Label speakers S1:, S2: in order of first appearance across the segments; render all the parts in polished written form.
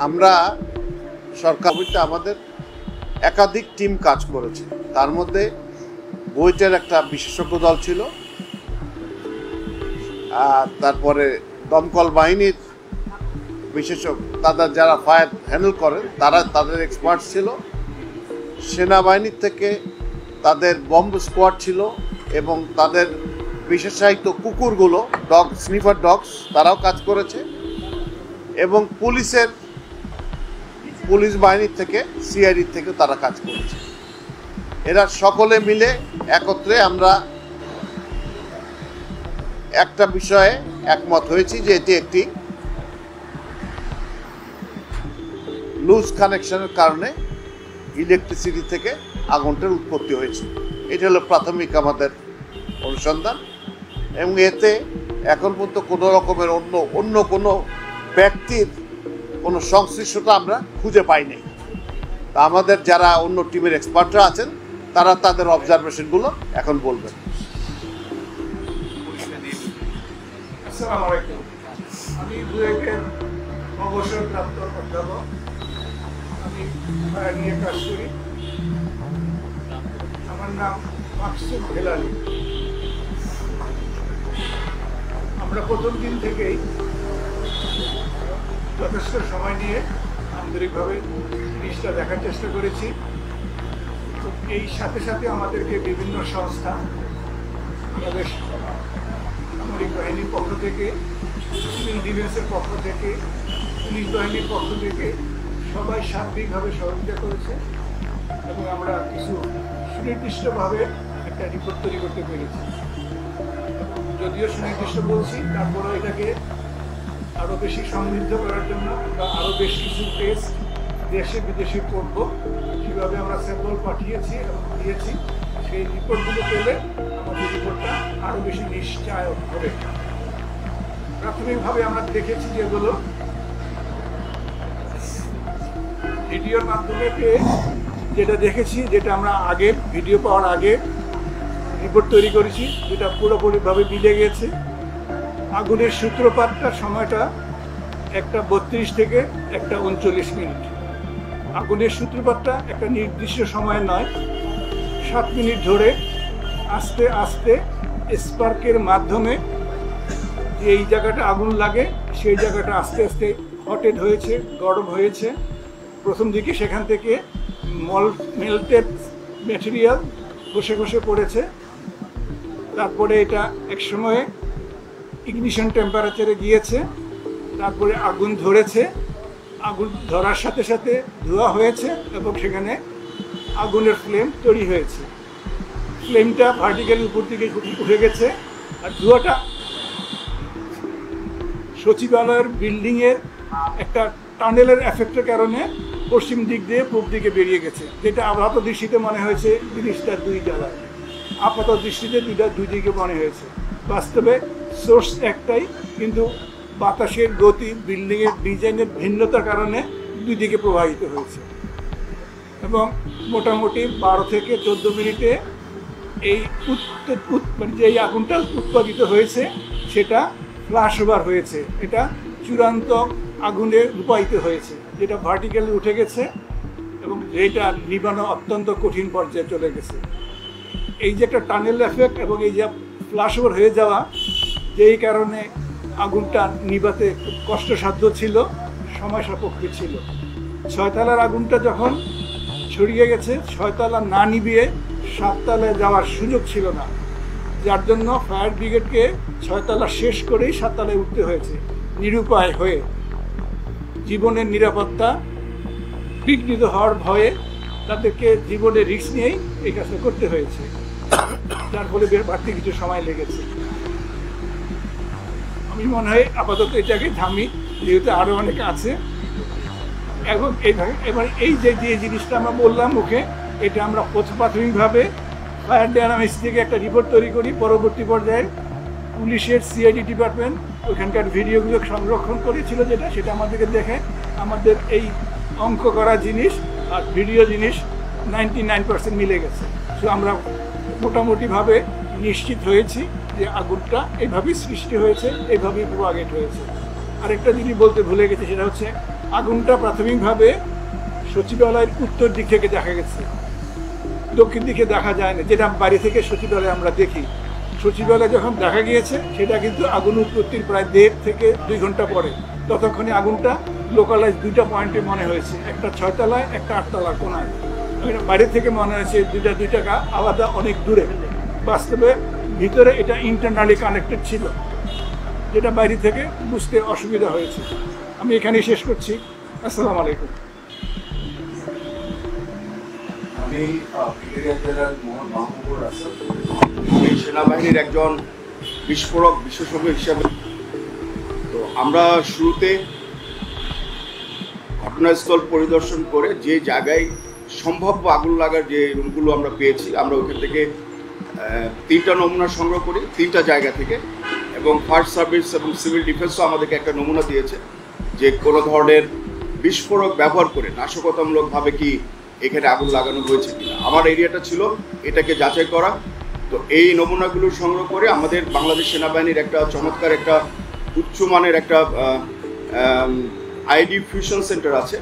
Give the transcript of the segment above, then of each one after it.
S1: আমরা সরকারিতে আমাদের একাধিক টিম কাজ করেছে। তার মধ্যে বুয়েটের একটা বিশেষজ্ঞ দল ছিল, তারপরে দমকল বাহিনীর বিশেষজ্ঞ তাদের যারা ফায়ার হ্যান্ডেল করেন তাদের এক্সপার্ট ছিল, সেনাবাহিনীর থেকে তাদের বম্ব স্কোয়াড ছিল এবং তাদের বিশেষায়িত কুকুরগুলো স্নিফার ডগস তারাও কাজ করেছে এবং পুলিশ বাহিনীর থেকে সিআইডির থেকে তারা কাজ করেছে। এরা সকলে মিলে একত্রে আমরা একটা বিষয়ে একমত হয়েছি যে এটি একটি লুজ কানেকশনের কারণে ইলেকট্রিসিটি থেকে আগুনটার উৎপত্তি হয়েছে। এটা হলো প্রাথমিক আমাদের অনুসন্ধান এবং এতে এখন পর্যন্ত কোনো রকমের অন্য কোনো ব্যক্তির কোনো সংশ্লিষ্টতা আমরা খুঁজে পাইনি। তা আমাদের যারা অন্য টিমের এক্সপার্টরা আছেন তারা তাদের অবজারভেশনগুলো এখন বলবেন।
S2: আসসালামু আলাইকুম, আমি বুয়েটের অবসরপ্রাপ্ত অধ্যাপক। আমি ফায়ার নিয়ে কাজ করি। আমার নাম মাকসুদ হেলালি। আমরা প্রথম দিন থেকেই যথেষ্ট সময় নিয়ে আন্তরিকভাবে জিনিসটা দেখার চেষ্টা করেছি। এই সাথে সাথে আমাদেরকে বিভিন্ন সংস্থা, আমাদের সামরিক বাহিনীর পক্ষ থেকে, সিভিল ডিফেন্সের পক্ষ থেকে, পুলিশ বাহিনীর পক্ষ থেকে সবাই সার্বিকভাবে সহযোগিতা করেছে এবং আমরা কিছু সুনির্দিষ্টভাবে একটা রিপোর্ট তৈরি করতে পেরেছি। যদিও সুনির্দিষ্ট বলছি, তারপরেও এটাকে আরও বেশি সমৃদ্ধ করার জন্য বা আরও বেশ কিছু টেস্ট দেশে বিদেশে করব, কীভাবে আমরা স্যাম্পল পাঠিয়েছি এবং দিয়েছি, সেই রিপোর্টগুলো পেলে আমাদের রিপোর্টটা আরও বেশি নিশ্চয়ক হবে। প্রাথমিকভাবে আমরা দেখেছি যেগুলো ভিডিওর মাধ্যমে পেয়ে যেটা দেখেছি, যেটা আমরা আগে ভিডিও পাওয়ার আগে রিপোর্ট তৈরি করেছি, যেটা পুরোপুরিভাবে মিলে গেছে। আগুনের সূত্রপাতটার সময়টা 1:32 থেকে 1:39 মিনিট। আগুনের সূত্রপাতটা একটা নির্দিষ্ট সময় নয়, 7 মিনিট ধরে আস্তে আস্তে স্পার্কের মাধ্যমে যে এই জায়গাটা আগুন লাগে সেই জায়গাটা আস্তে আস্তে হটেড হয়েছে, গরম হয়েছে। প্রথম দিকে সেখান থেকে মেল্টেড ম্যাটেরিয়াল ঘষে ঘষে পড়েছে। তারপরে এটা এক সময়ে ইগনিশন টেম্পারেচারে গিয়েছে, তারপরে আগুন ধরেছে। আগুন ধরার সাথে সাথে ধোঁয়া হয়েছে এবং সেখানে আগুনের ফ্লেম তৈরি হয়েছে। ফ্লেমটা ভার্টিক্যাল উপর দিকে উঠে গেছে আর ধোঁয়াটা সচিবালয়ের বিল্ডিংয়ের একটা টানেলের এফেক্টের কারণে পশ্চিম দিক দিয়ে পূর্ব দিকে বেরিয়ে গেছে, যেটা আপাত দৃষ্টিতে মনে হয়েছে জিনিসটা দুই জায়গায়, আপাত দৃষ্টিতে দুই দিকে মনে হয়েছে। বাস্তবে সোর্স একটাই, কিন্তু বাতাসের গতি, বিল্ডিংয়ের ডিজাইনের ভিন্নতার কারণে দুই দিকে প্রবাহিত হয়েছে এবং মোটামুটি 12 থেকে 14 মিনিটে এই মানে যে আগুনটা উৎপাদিত হয়েছে সেটা ফ্ল্যাশ ওভার হয়েছে। এটা চূড়ান্ত আগুনে রূপায়িত হয়েছে, যেটা ভার্টিক্যালি উঠে গেছে এবং যেটা নিবানো অত্যন্ত কঠিন পর্যায়ে চলে গেছে। এই যে একটা টানেল এফেক্ট এবং এই যে ফ্ল্যাশ ওভার হয়ে যাওয়া, যেই কারণে আগুনটা নিভাতে খুব কষ্টসাধ্য ছিল, সময় সাপেক্ষ ছিল। 6 তলার আগুনটা যখন ছড়িয়ে গেছে, 6 তলা না নিভিয়ে 7 তলায় যাওয়ার সুযোগ ছিল না, যার জন্য ফায়ার ব্রিগেডকে 6 তলা শেষ করেই 7 তলায় উঠতে হয়েছে। নিরুপায় হয়ে জীবনের নিরাপত্তা বিঘ্নিত হওয়ার ভয়ে তাদেরকে জীবনের রিস্ক নিয়েই এই কাজটা করতে হয়েছে, যার ফলে বাড়তি কিছু সময় লেগেছে। আমি মনে হয় আপাতত এটাকে থামি, যেহেতু আরও অনেক আছে। এখন এবার এই যে জিনিসটা আমরা বললাম মুখে, এটা আমরা প্রাথমিকভাবে ফায়ার ডায়নামিক্স থেকে একটা রিপোর্ট তৈরি করি। পরবর্তী পর্যায়ে পুলিশের সিআইডি ডিপার্টমেন্ট ওইখানকার ভিডিওগুলো সংরক্ষণ করেছিল, সেটা আমাদেরকে দেখে আমাদের এই অঙ্ক করা জিনিস আর ভিডিও জিনিস 99% মিলে গেছে। সো আমরা মোটামুটিভাবে নিশ্চিত হয়েছি যে আগুনটা এইভাবেই সৃষ্টি হয়েছে, এইভাবেই প্রোপাগেট হয়েছে। আরেকটা জিনিস বলতে ভুলে গেছি, সেটা হচ্ছে আগুনটা প্রাথমিকভাবে সচিবালয়ের উত্তর দিক থেকে দেখা গেছে, দক্ষিণ দিকে দেখা যায় না, যেটা বাড়ি থেকে সচিবালয় আমরা দেখি। সচিবালয় যখন দেখা গিয়েছে সেটা কিন্তু আগুন উৎপত্তির প্রায় 1.5 থেকে 2 ঘন্টা পরে। ততক্ষণে আগুনটা লোকালাইজ 2টা পয়েন্টে মনে হয়েছে, একটা 6 তলায়, একটা 8 তলার কোনায়। বাইরে থেকে মনে হয়েছে দুইটা আলাদা অনেক দূরে, বাস্তবে ভিতরে এটা ইন্টারনালি কানেক্টেড ছিল, যেটা বাইরে থেকে বুঝতে অসুবিধা হয়েছে। আমি এখানেই শেষ করছি। আসসালামু আলাইকুম।
S3: আমি ব্রিগেডিয়ার জেনারেল মোহাম্মদ মাহবুবুর রাসেল। আমি সেনাবাহিনীর একজন বিস্ফোরক বিশেষজ্ঞ হিসাবে, তো আমরা শুরুতে ঘটনাস্থল পরিদর্শন করে যে জায়গায় সম্ভাব্য আগুন লাগার যে রুমগুলো আমরা পেয়েছি, আমরা ওখান থেকে 3টা নমুনা সংগ্রহ করি 3টা জায়গা থেকে, এবং ফায়ার সার্ভিস এবং সিভিল ডিফেন্সও আমাদেরকে একটা নমুনা দিয়েছে যে কোনো ধরনের বিস্ফোরক ব্যবহার করে নাশকতামূলকভাবে কি এখানে আগুন লাগানো হয়েছে কিনা। আমার এরিয়াটা ছিল এটাকে যাচাই করা। তো এই নমুনাগুলো সংগ্রহ করে আমাদের বাংলাদেশ সেনাবাহিনীর একটা চমৎকার একটা উচ্চমানের একটা আইডি ফিউশন সেন্টার আছে।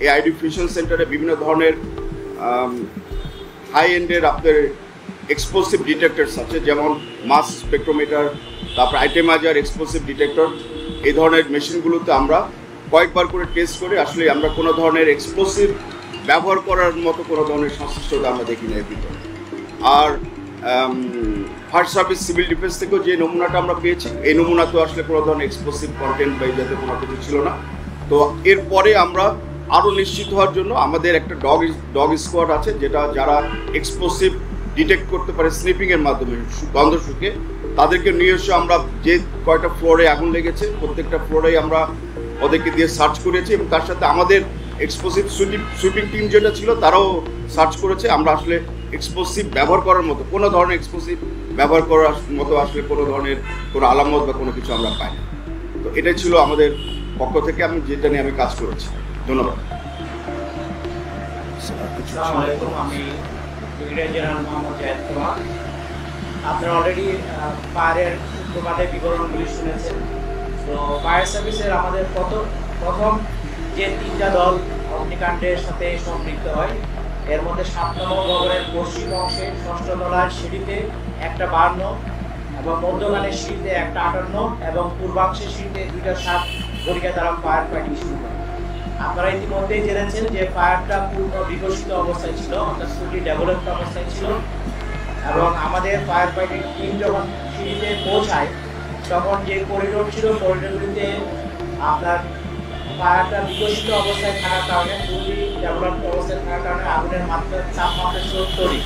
S3: এই আইডি ফিউশন সেন্টারে বিভিন্ন ধরনের হাই এন্ডের আপনার এক্সপ্লোসিভ ডিটেক্টরস আছে, যেমন মাস স্পেকট্রোমিটার, তারপর আইটেমাইজার, এক্সপ্লোসিভ ডিটেক্টর। এই ধরনের মেশিনগুলোতে আমরা কয়েকবার করে টেস্ট করে আসলে আমরা কোনো ধরনের এক্সপ্লোসিভ ব্যবহার করার মতো কোনো ধরনের সংশ্লিষ্টতা আমরা দেখি না এর ভিতরে। আর ফায়ার সার্ভিস সিভিল ডিফেন্স থেকেও যে নমুনাটা আমরা পেয়েছি, এই নমুনাতেও আসলে কোনো ধরনের এক্সপ্লোসিভ কন্টেন্ট বা যাতে কোনো কিছু ছিল না। তো এরপরে আমরা আরও নিশ্চিত হওয়ার জন্য আমাদের একটা ডগ স্কোয়াড আছে, যেটা যারা এক্সপ্লোসিভ ডিটেক্ট করতে পারে স্নিপিংয়ের মাধ্যমে গন্ধ শুকে, তাদেরকে নিয়ে এসে আমরা যে কয়টা ফ্লোরে আগুন লেগেছে প্রত্যেকটা ফ্লোরেই আমরা ওদেরকে দিয়ে সার্চ করেছি, এবং তার সাথে আমাদের এক্সপ্লোসিভ সুইপিং টিম যেটা ছিল তারাও সার্চ করেছে। আমরা আসলে এক্সপ্লোসিভ ব্যবহার করার মতো কোনো ধরনের এক্সপ্লোসিভ ব্যবহার করার মতো আসলে কোনো ধরনের কোনো আলামত বা কোনো কিছু আমরা পাই না। তো এটাই ছিল আমাদের পক্ষ থেকে আমি যেটা নিয়ে আমি কাজ করেছি। ধন্যবাদ।
S4: আসসালামু আলাইকুম। আমি ব্রিগেডিয়ার জেনারেল মোহাম্মদ জায়েদ কুমার। আপনারা অলরেডি ফায়ারের তোমাদের বিবরণগুলি শুনেছেন। তো ফায়ার সার্ভিসের আমাদের প্রথম যে 3টা দল অগ্নিকাণ্ডের সাথে সম্পৃক্ত হয়, এর মধ্যে 7 নম্বর ভবনের পশ্চিম অংশে 6ষ্ঠ তলার সিঁড়িতে একটা 52 এবং মধ্যখানের সিঁড়িতে একটা 58 এবং পূর্বাংশের সিঁড়িতে 2টা 7 গড়িয়া দ্বারা ফায়ার ফাইটিং শুরু করে। আপনারা ইতিমধ্যেই জেনেছেন যে ফায়ারটা পূর্ণ বিকশিত অবস্থায় ছিল, অর্থাৎ ফুলি ডেভেলপড অবস্থায় ছিল, এবং আমাদের ফায়ার ফাইটিং টিম যখন সিঁড়িতে পৌঁছায় তখন যে করিডোর ছিল, করিডোরগুলিতে আপনার ফায়ারটা বিকশিত অবস্থায় থাকার কারণে, ফুলি ডেভেলপড অবস্থায় থাকার কারণে আগুনের তাপমাত্রা ছিল তৈরি।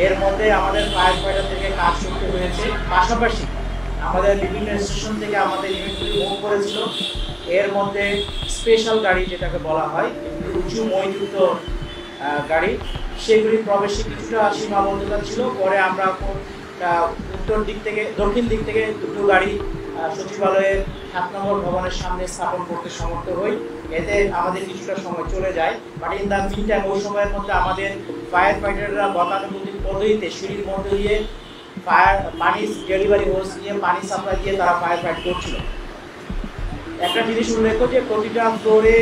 S4: এর মধ্যে আমাদের ফায়ার ফাইটার থেকে কাজ করতে হয়েছে, পাশাপাশি আমাদের বিভিন্ন স্টেশন থেকে আমাদের ইউনিটগুলি মুভ করেছিল। এর মধ্যে স্পেশাল গাড়ি যেটাকে বলা হয়, উঁচু মইযুক্ত গাড়ি, সেগুলি প্রবেশে কিছুটা সীমাবদ্ধতা ছিল। পরে আমরা দক্ষিণ দিক থেকে 2টো গাড়ি সচিবালয়ের 7 নম্বর ভবনের সামনে স্থাপন করতে সমর্থ হই। এতে আমাদের কিছুটা সময় চলে যায়, but in the meantime ওই সময়ের মধ্যে আমাদের ফায়ার ফাইটাররা গতানুগতিক পদ্ধতিতে সিঁড়ির মধ্যে দিয়ে পানি ডেলিভারি হোস দিয়ে পানি সাপ্লাই দিয়ে তারা ফায়ার ফাইট করছিল। একটা জিনিস উল্লেখ্য যে প্রতিটা ফ্লোরে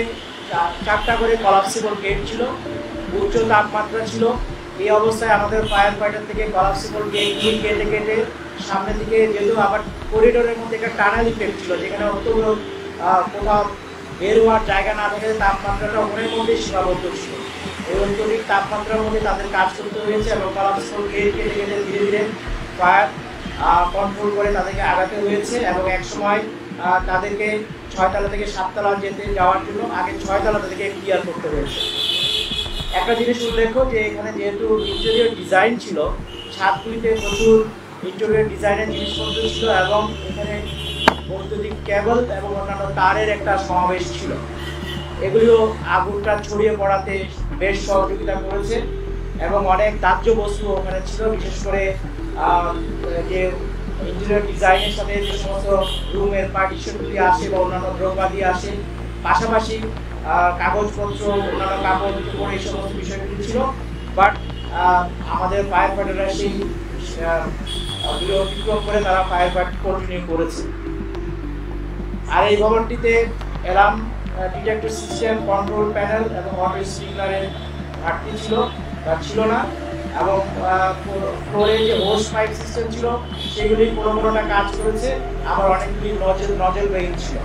S4: 4টা করে কলাপসিবল গেট ছিল, উচ্চ তাপমাত্রা ছিল। এই অবস্থায় আমাদের ফায়ার ফাইটার থেকে কলাপসিবল গেটগুলি কেটে কেটে সামনে দিকে, যেহেতু আবার করিডোরের মধ্যে একটা টানেল ইফেক্ট ছিল, যেখানে অতগুলো কোথাও বের হওয়ার জায়গা না থাকে, তাপমাত্রাটা ওখানের মধ্যে সীমাবদ্ধ ছিল। এই অত্যধিক তাপমাত্রার মধ্যে তাদের কাজ করতে হয়েছে এবং কলাপসিবল গেট কেটে কেটে ধীরে ধীরে ফায়ার কন্ট্রোল করে তাদেরকে আগাতে হয়েছে। এবং একসময় তাদেরকে 6 তলা থেকে 7 তলা যাওয়ার জন্য আগে 6 তলা তাদেরকে ক্লিয়ার করতে হয়েছে। একটা জিনিস উল্লেখ্য যে এখানে যেহেতু ইন্টেরিয়র ডিজাইন ছিল, ছাদগুলিতে প্রচুর ইন্টেরিয়র ডিজাইনের জিনিসপত্র ছিল এবং এখানে বৈদ্যুতিক কেবল এবং অন্যান্য তারের একটা সমাবেশ ছিল। এগুলিও আগুনটা ছড়িয়ে পড়াতে বেশ সহযোগিতা করেছে এবং অনেক দাহ্য বস্তু ওখানে ছিল, বিশেষ করে যে ইন্টেরিয়র ডিজাইনের সাথে যে সমস্ত রুমের পার্টিশনগুলি আসে বা অন্যান্য দ্রব্যাদি আসে, পাশাপাশি কাগজপত্র, অন্যান্য কাগজ উপরে এই সমস্ত বিষয়গুলি ছিল। বাট আমাদের ফায়ার ফাইটাররা সেই অতিক্রম করে তারা ফায়ার ফাইট কন্টিনিউ করেছে। আর এই ভবনটিতে alarm detector system, control panel এবং অটো স্প্রিংলারের ঘাটতি ছিল না, এবং ফ্লোরে যে হোস পাইপ সিস্টেম ছিল সেগুলি কোনোটা কাজ করেছে, আবার অনেকগুলি নজেল বেইন ছিল।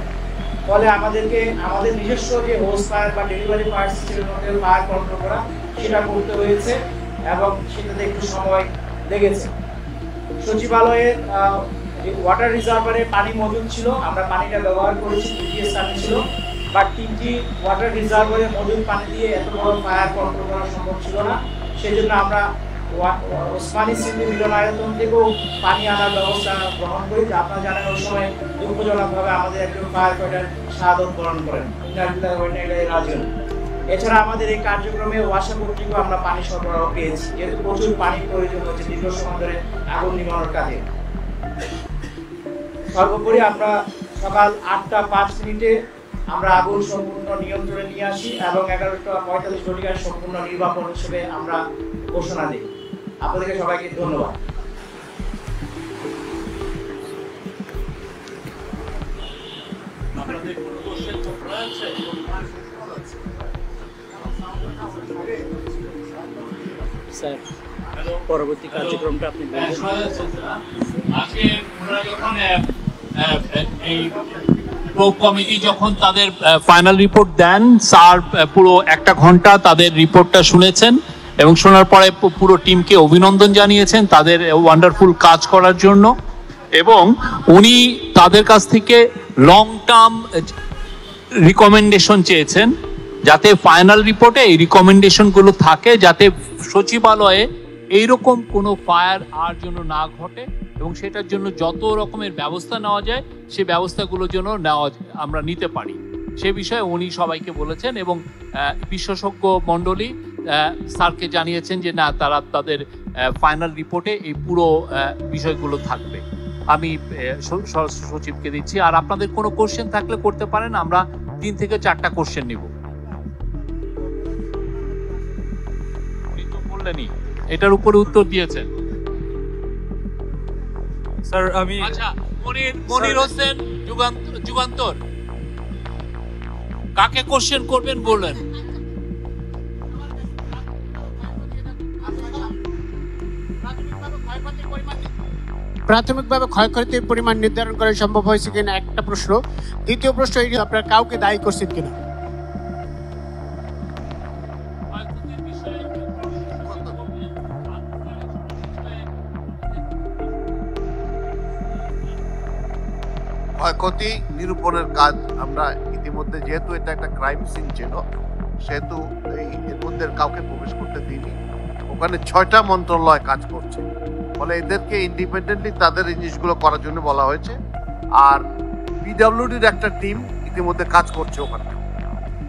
S4: ফলে আমাদেরকে আমাদের নিজস্ব যে হোস ফায়ার বা ডেলিভারি ফায়ার সিস্টেমের মধ্যে ফায়ার কন্ট্রোল করা সেটা করতে হয়েছে, এবং সেটাতে একটু সময় লেগেছে। সচিবালয়ের ওয়াটার রিজার্ভারে পানি মজুদ ছিল, আমরা পানিটা ব্যবহার করেছি, দ্বিতীয় স্থানে ছিল, বাট 3টি ওয়াটার রিজার্ভারে মজুদ পানি দিয়ে এত বড় ফায়ার কন্ট্রোল করা সম্ভব ছিল না। সেই জন্য আমরা ওসমানী স্মৃতি মিলনায়তন থেকেও পানি আনার ব্যবস্থা গ্রহণ করি। আপনারা জানেন ওই সময় দুঃখজনকভাবে আমাদের একজন ফায়ার ফাইটার শাহাদত বরণ করেন। এছাড়া আমাদের এই কার্যক্রমে ওয়াসা কর্তৃকও আমরা পানি সরবরাহ পেয়েছি, যেহেতু প্রচুর পানির প্রয়োজন হচ্ছে দীর্ঘ সময় ধরে আগুন নিবানোর কাজে। সর্বোপরি আমরা সকাল 8:05 আমরা আগুন সম্পূর্ণ নিয়ন্ত্রণে নিয়ে আসি এবং 11:45 সম্পূর্ণ নির্বাপন হিসেবে আমরা ঘোষণা দিই। আপনাদেরকে সবাইকে ধন্যবাদ।
S5: স্যার, পরবর্তী কার্যক্রমটা আপনি
S6: আজকে ওনারা যখন এই কমিটি যখন তাদের ফাইনাল রিপোর্ট দেন, স্যার পুরো 1 ঘন্টা তাদের রিপোর্টটা শুনেছেন এবং শোনার পরে পুরো টিমকে অভিনন্দন জানিয়েছেন তাদের ওয়ান্ডারফুল কাজ করার জন্য, এবং উনি তাদের কাছ থেকে লং টার্ম রিকমেন্ডেশন চেয়েছেন, যাতে ফাইনাল রিপোর্টে এই রিকমেন্ডেশনগুলো থাকে, যাতে সচিবালয়ে এইরকম কোনো ফায়ার আর জন্য না ঘটে এবং সেটার জন্য যত রকমের ব্যবস্থা নেওয়া যায় সেই ব্যবস্থাগুলোর জন্য আমরা নিতে পারি, সে বিষয়ে উনি সবাইকে বলেছেন। এবং বিশেষজ্ঞ মণ্ডলী স্যারকে জানিয়েছেন যে না, তারা তাদের ফাইনাল রিপোর্টে এই পুরো বিষয়গুলো থাকবে। আমি সচিবকে দিচ্ছি, আর আপনাদের কোনো কোশ্চেন থাকলে করতে পারেন, আমরা 3 থেকে 4টা কোশ্চেন নিব। উনি তো বললেনই, এটার উপরে উত্তর দিয়েছেন
S5: স্যার। আমি
S6: আচ্ছা, মনির হোসেন যুগান্তর, কাকে কোশ্চেন করবেন বললেন?
S7: প্রাথমিকভাবে ক্ষয়ক্ষতির পরিমাণ নির্ধারণ করা সম্ভব হয়েছে কিনা একটা প্রশ্ন। দ্বিতীয় প্রশ্ন, এই আপনারা কাউকে দায়ী করছেন কিনা?
S1: ক্ষয়ক্ষতি নিরূপণের কাজ আমরা ইতিমধ্যে, যেহেতু এটা একটা ক্রাইম সিন ছিল, সেহেতু এর মধ্যে কাউকে প্রবেশ করতে দিইনি। ওখানে 6টা মন্ত্রণালয় কাজ করছে, ফলে এদেরকে ইন্ডিপেন্ডেন্টলি তাদের এই জিনিসগুলো করার জন্য বলা হয়েছে। আর পিডব্লিউডির একটা টিম ইতিমধ্যে কাজ করছে ওখানে,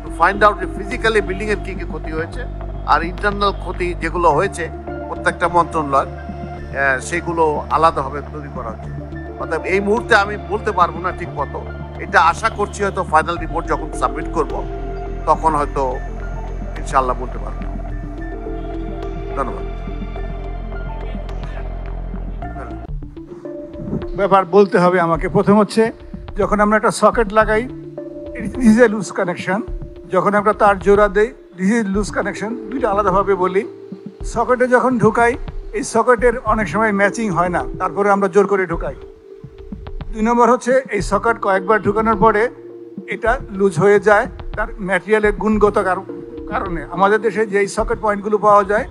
S1: তো ফাইন্ড আউট ফিজিক্যালি বিল্ডিং এর কি কি ক্ষতি হয়েছে আর ইন্টারনাল ক্ষতি যেগুলো হয়েছে প্রত্যেকটা মন্ত্রণালয়, সেগুলো আলাদাভাবে তৈরি করা হচ্ছে। অর্থাৎ এই মুহূর্তে আমি বলতে পারবো না ঠিক কত, এটা আশা করছি হয়তো ফাইনাল রিপোর্ট যখন সাবমিট করব তখন হয়তো ইনশাআল্লাহ বলতে পারবো। ধন্যবাদ।
S2: ব্যাপার বলতে হবে আমাকে। প্রথম হচ্ছে, যখন আমরা একটা সকেট লাগাই, this is a loose connection. যখন আমরা তার জোড়া দেই, দিস ইজ লুজ কানেকশন। দুইটা আলাদাভাবে বলি। সকেটে যখন ঢুকাই, এই সকেটের অনেক সময় ম্যাচিং হয় না, তারপরে আমরা জোর করে ঢুকাই। 2 নম্বর হচ্ছে, এই সকেট কয়েকবার ঢুকানোর পরে এটা লুজ হয়ে যায় তার ম্যাটেরিয়ালের গুণগত কারণে। আমাদের দেশে যে সকেট পয়েন্টগুলো পাওয়া যায়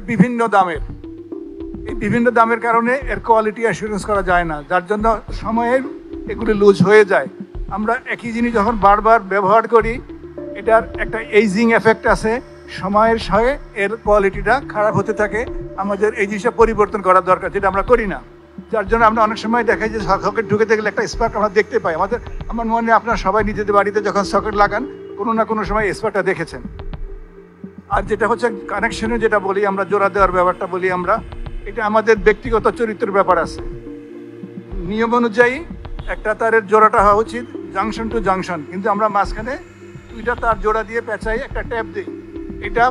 S2: বিভিন্ন দামের, এই বিভিন্ন দামের কারণে এর কোয়ালিটি অ্যাসুরেন্স করা যায় না, যার জন্য সময়ে এগুলি লুজ হয়ে যায়। আমরা একই জিনিস যখন বারবার ব্যবহার করি, এটার একটা এইজিং এফেক্ট আছে, সময়ের সঙ্গে এর কোয়ালিটিটা খারাপ হতে থাকে। আমাদের এই জিনিসটা পরিবর্তন করার দরকার, যেটা আমরা করি না, যার জন্য আমরা অনেক সময় দেখাই যে সকেট ঢুকে গেলে একটা স্পার্ক আমরা দেখতে পাই। আমার মনে হয় আপনারা সবাই নিজেদের বাড়িতে যখন সকেট লাগান, কোনো না কোনো সময় স্পার্কটা দেখেছেন। আর যেটা হচ্ছে কানেকশনে যেটা বলি আমরা, জোড়া দেওয়ার ব্যাপারটা বলি আমরা, এটা আমাদের ব্যক্তিগত চরিত্রের ব্যাপার আছে। নিয়ম অনুযায়ী একটা তারের জোড়াটা হওয়া উচিত জাংশন টু জাংশন, কিন্তু আমরা মাঝখানে 2টা তার জোড়া দিয়ে পেঁচাই একটা ট্যাপ দিই। এটা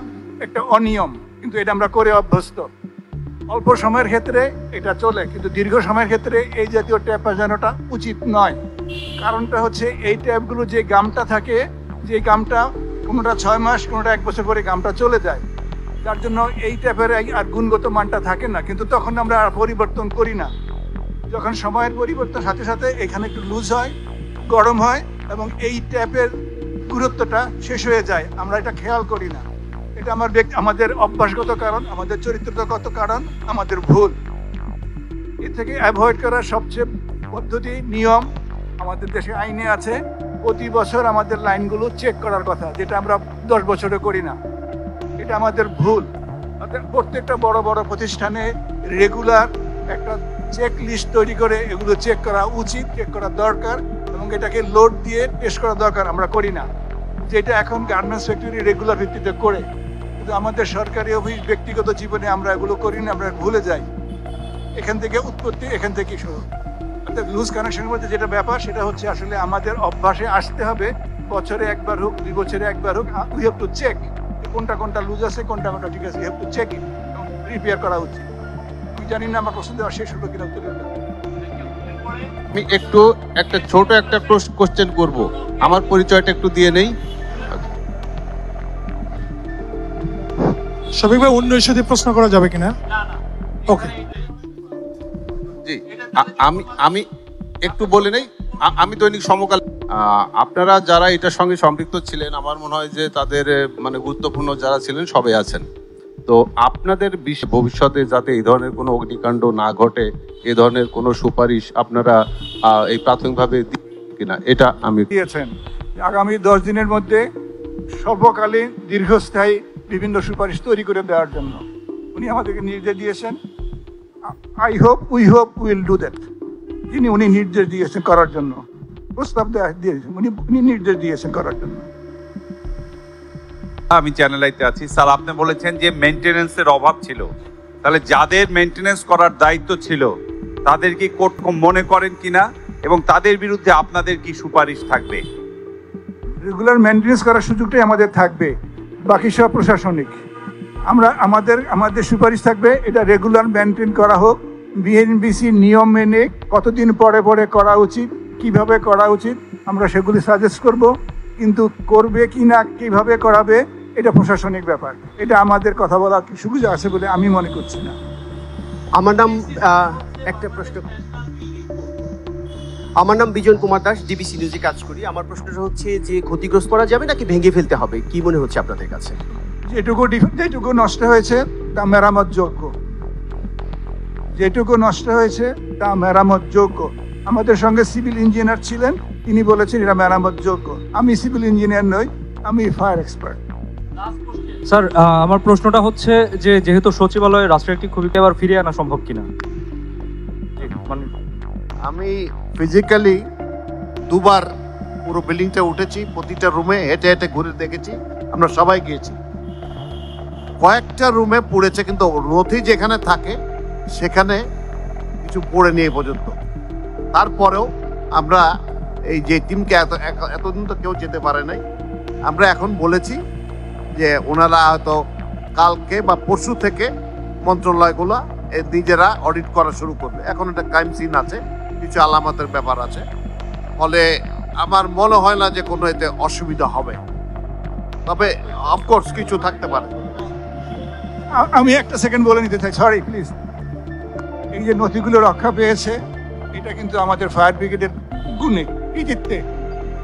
S2: একটা অনিয়ম, কিন্তু এটা আমরা করে অভ্যস্ত। অল্প সময়ের ক্ষেত্রে এটা চলে, কিন্তু দীর্ঘ সময়ের ক্ষেত্রে এই জাতীয় ট্যাপ পেঁচানোটা উচিত নয়। কারণটা হচ্ছে, এই ট্যাপগুলো যে গামটা থাকে, যে যে কামটা কোনোটা 6 মাস কোনোটা 1 বছর পরে কামটা চলে যায়, যার জন্য এই ট্যাপের আর গুণগত মানটা থাকে না। কিন্তু তখন আমরা আর পরিবর্তন করি না। যখন সময়ের পরিবর্তনের সাথে সাথে এখানে একটু লুজ হয়, গরম হয় এবং এই ট্যাপের গুরুত্বটা শেষ হয়ে যায়, আমরা এটা খেয়াল করি না। এটা আমাদের অভ্যাসগত কারণ, আমাদের চরিত্রগত কারণ, আমাদের ভুল। এ থেকে অ্যাভয়েড করার সবচেয়ে পদ্ধতি, নিয়ম আমাদের দেশে আইনে আছে। প্রতি বছর আমাদের লাইনগুলো চেক করার কথা, যেটা আমরা 10 বছরে করি না। এটা আমাদের ভুল। প্রত্যেকটা বড় বড় প্রতিষ্ঠানে রেগুলার একটা চেক লিস্ট তৈরি করে এগুলো চেক করা উচিত, চেক করা দরকার এবং এটাকে লোড দিয়ে টেস্ট করা দরকার। আমরা করি না, যেটা এখন গার্মেন্টস ফ্যাক্টরি রেগুলার ভিত্তিতে করে, কিন্তু আমাদের সরকারি অফিস, ব্যক্তিগত জীবনে আমরা এগুলো করি না, আমরা ভুলে যাই। এখান থেকে উৎপত্তি, এখান থেকে শুরু। অর্থাৎ লুজ কানেকশনের মধ্যে যেটা ব্যাপার, সেটা হচ্ছে আসলে আমাদের অভ্যাসে আসতে হবে। বছরে একবার হোক, 2 বছরে একবার হোক, উই হ্যাভ টু চেক কোনটা লুজ আছে, কোনটা ঠিক আছে। We have to check it এবং রিপেয়ার করা উচিত। আমি জানি না আমার প্রশ্ন দেওয়া শেষ হলো কিনা, উত্তর দেওয়া।
S8: আমি একটা ছোট একটা কোশ্চেন করব, আমার পরিচয়টা একটু দিয়ে নেই।
S9: শফিক ভাই, অন্য ইস্যুতে প্রশ্ন করা যাবে কিনা? ওকে,
S8: জি, আমি একটু বলে নেই। আমি দৈনিক সমকাল, আপনারা যারা এটার সঙ্গে সম্পৃক্ত ছিলেন, আমার মনে হয় যে তাদের মানে গুরুত্বপূর্ণ যারা ছিলেন সবাই আছেন। তো আপনাদের ভবিষ্যতে যাতে এই ধরনের কোনো অগ্নিকাণ্ড না ঘটে, এ ধরনের কোনো সুপারিশ আপনারা এই প্রাথমিকভাবে কিনা, এটা আমি
S2: দিয়েছেন। আগামী 10 দিনের মধ্যে সর্বকালীন দীর্ঘস্থায়ী বিভিন্ন সুপারিশ তৈরি করে দেওয়ার জন্য উনি আমাদেরকে নির্দেশ দিয়েছেন। We hope will do that. উনি নির্দেশ দিয়েছেন করার জন্য, প্রস্তাব দিয়েছেন, উনি নির্দেশ দিয়েছেন করার জন্য।
S10: আমি চ্যানেল আইতে আছি স্যার। আপনি বলেছেন যে মেইনটেনেন্সের অভাব ছিল, তাহলে যাদের মেইনটেনেন্স করার দায়িত্ব ছিল তাদের কি কোর্ট মনে করেন কিনা, এবং তাদের বিরুদ্ধে আপনাদের কি সুপারিশ থাকবে?
S2: রেগুলার মেইনটেনেন্স করার সুযোগটাই আমাদের থাকবে, বাকি সব প্রশাসনিক। আমাদের সুপারিশ থাকবে এটা রেগুলার মেনটেন করা হোক, বিএনবিসি নিয়ম মেনে কতদিন পরে পরে করা উচিত, কিভাবে করা উচিত, আমরা সেগুলি সাজেস্ট করব। কিন্তু করবে কি না, কিভাবে করাবে, এটা প্রশাসনিক ব্যাপার। এটা আমাদের কথা বলার সুযোগ আছে বলে আমি মনে করছি না।
S7: আমার নাম একটা প্রশ্ন, আমার নাম বিজন কুমার দাস, ডিবিসি নিউজে কাজ করি। আমার প্রশ্নটা হচ্ছে যে ক্ষতিগ্রস্ত করা যাবে নাকি ভেঙে ফেলতে হবে, কি মনে হচ্ছে আপনাদের কাছে?
S2: যেটুকু নষ্ট হয়েছে তা মেরামত যোগ্য, যেটুকু নষ্ট হয়েছে তা মেরামত যোগ্য। আমাদের সঙ্গে সিভিল ইঞ্জিনিয়ার ছিলেন, তিনি বলেছেন এটা মেরামত যোগ্য। আমি সিভিল ইঞ্জিনিয়ার নই, আমি ফায়ার এক্সপার্ট।
S5: স্যার, আমার প্রশ্নটা হচ্ছে যে যেহেতু সচিবালয়ে রাষ্ট্রের একটি খুবই আবার ফিরিয়ে আনা সম্ভব কিনা?
S1: আমি ফিজিক্যালি 2 বার পুরো বিল্ডিংটা উঠেছি, প্রতিটা রুমে হেঁটে হেঁটে ঘুরে দেখেছি, আমরা সবাই গিয়েছি। কয়েকটা রুমে পড়েছে, কিন্তু নথি যেখানে থাকে সেখানে কিছু পড়ে নিয়ে পর্যন্ত। তারপরেও আমরা এই যে টিমকে এতদিন তো কেউ যেতে পারে নাই, আমরা এখন বলেছি যে ওনারা হয়তো কালকে বা পরশু থেকে মন্ত্রণালয়গুলো নিজেরা অডিট করা শুরু করবে। এখন একটা ক্রাইম সিন আছে, কিছু আলামতের ব্যাপার আছে, ফলে আমার মনে হয় না যে কোনো এতে অসুবিধা হবে, তবে অফকোর্স কিছু থাকতে পারে।
S2: আমি একটা সেকেন্ড বলে নিতে চাই, সরি প্লিজ। এই যে নথিগুলো রক্ষা পেয়েছে, এটা কিন্তু আমাদের ফায়ার ব্রিগেডের গুণে, কৃতিত্বে।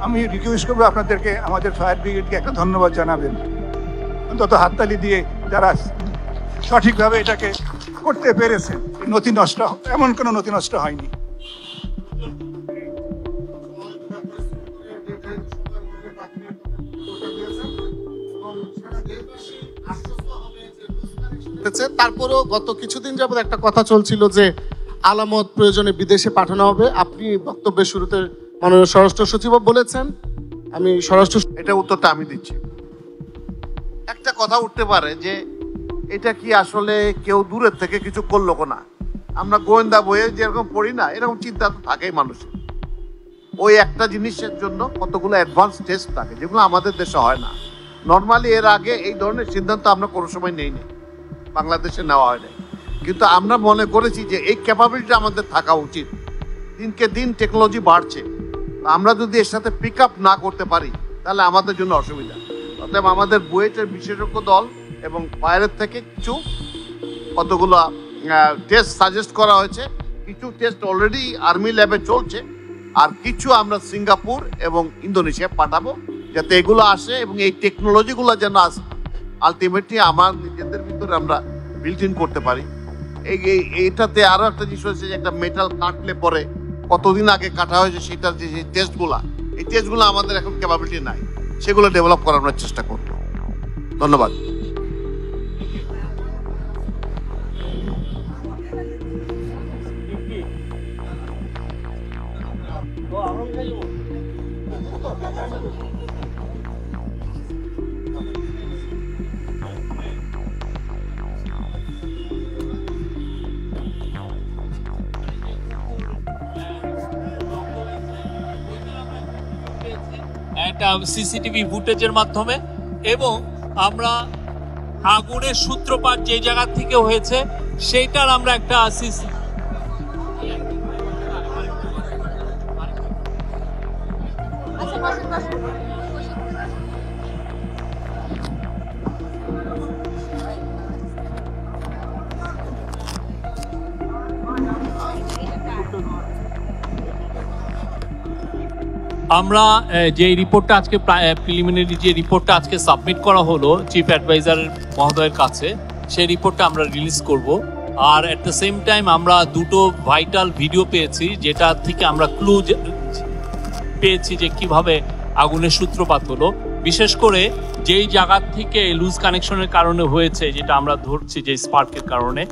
S2: আমি রিকোয়েস্ট করবো আপনাদেরকে আমাদের ফায়ার ব্রিগেডকে একটা ধন্যবাদ জানাবেন, অন্তত হাততালি দিয়ে, যারা সঠিকভাবে এটাকে করতে পেরেছে। নথি নষ্ট, এমন কোনো নথি নষ্ট হয়নি।
S7: তারপরেও গত কিছুদিন যাবত একটা কথা চলছিল যে আলামত প্রয়োজনে বিদেশে পাঠানো হবে। আপনি বক্তব্যের শুরুতে মাননীয় স্বরাষ্ট্র সচিব বলেছেন, আমি
S1: এটা উত্তরটা আমি দিচ্ছি। একটা কথা উঠতে পারে যে এটা কি আসলে কেউ দূরের থেকে কিছু করলো না, আমরা গোয়েন্দা বইয়ে যেরকম পড়ি না, এরকম চিন্তা তো থাকেই মানুষের। ওই একটা জিনিসের জন্য কতগুলো অ্যাডভান্স টেস্ট থাকে, যেগুলো আমাদের দেশে হয় না। নর্মালি এর আগে এই ধরনের সিদ্ধান্ত আমরা কোনো সময় নেইনি, বাংলাদেশে নেওয়া হয় না। কিন্তু আমরা মনে করেছি যে এই ক্যাপাবিলিটি আমাদের থাকা উচিত। দিনকে দিন টেকনোলজি বাড়ছে, আমরা যদি এর সাথে পিক আপ না করতে পারি তাহলে আমাদের জন্য অসুবিধা। অতএব আমাদের বুয়েটের বিশেষজ্ঞ দল এবং ফায়ারের থেকে কতগুলো টেস্ট সাজেস্ট করা হয়েছে। কিছু টেস্ট অলরেডি আর্মি ল্যাবে চলছে, আর কিছু আমরা সিঙ্গাপুর এবং ইন্দোনেশিয়া পাঠাবো যাতে এগুলো আসে এবং এই টেকনোলজিগুলো যেন আসে আলটিমেটলি আমার নিজেদের ভিতরে আমরা বিল্ট ইন করতে পারি। এইটাতে আরো একটা জিনিস হয়েছে যে একটা মেটাল কাটলে পরে কতদিন আগে কাটা হয়েছে সেটার যে টেস্টগুলা, এই টেস্টগুলো আমাদের এখন ক্যাপাবিলিটি নাই, সেগুলো ডেভেলপ করার আমরা চেষ্টা করব। ধন্যবাদ।
S6: একটা সিসিটিভি ফুটেজের মাধ্যমে, এবং আমরা আগুনের সূত্রপাত যে জায়গা থেকে হয়েছে সেইটার আমরা একটা আমরা যে রিপোর্টটা আজকে প্রিলিমিনারি যে রিপোর্টটা আজকে সাবমিট করা হলো চিফ অ্যাডভাইজার মহোদয়ের কাছে, সেই রিপোর্টটা আমরা রিলিজ করব। আর অ্যাট দ্য সেম টাইম আমরা দুটো ভাইটাল ভিডিও পেয়েছি, যেটা থেকে আমরা ক্লু পেয়েছি যে কিভাবে আগুনের সূত্রপাত হলো, বিশেষ করে যেই জায়গার থেকে লুজ কানেকশনের কারণে হয়েছে, যেটা আমরা ধরছি যে স্পার্কের কারণে,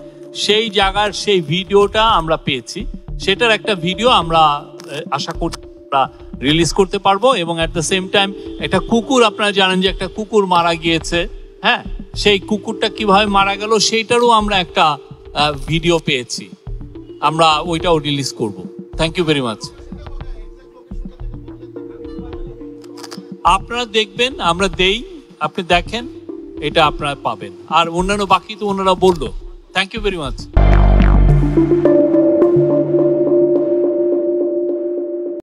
S6: সেই জায়গার সেই ভিডিওটা আমরা পেয়েছি। সেটার একটা ভিডিও আমরা আশা করছি রিলিজ করতে পারবো। এবং অ্যাট দ্য সেম টাইম একটা কুকুর, আপনারা জানেন যে একটা কুকুর মারা গিয়েছে, হ্যাঁ, সেই কুকুরটা কিভাবে মারা গেল সেইটারও আমরা একটা ভিডিও পেয়েছি, আমরা ওইটাও রিলিজ করব। Thank you very much. আপনারা দেখবেন, আমরা দেই, আপনি দেখেন, এটা আপনারা পাবেন। আর অন্যান্য বাকি তো ওনারা বললো। Thank you very much.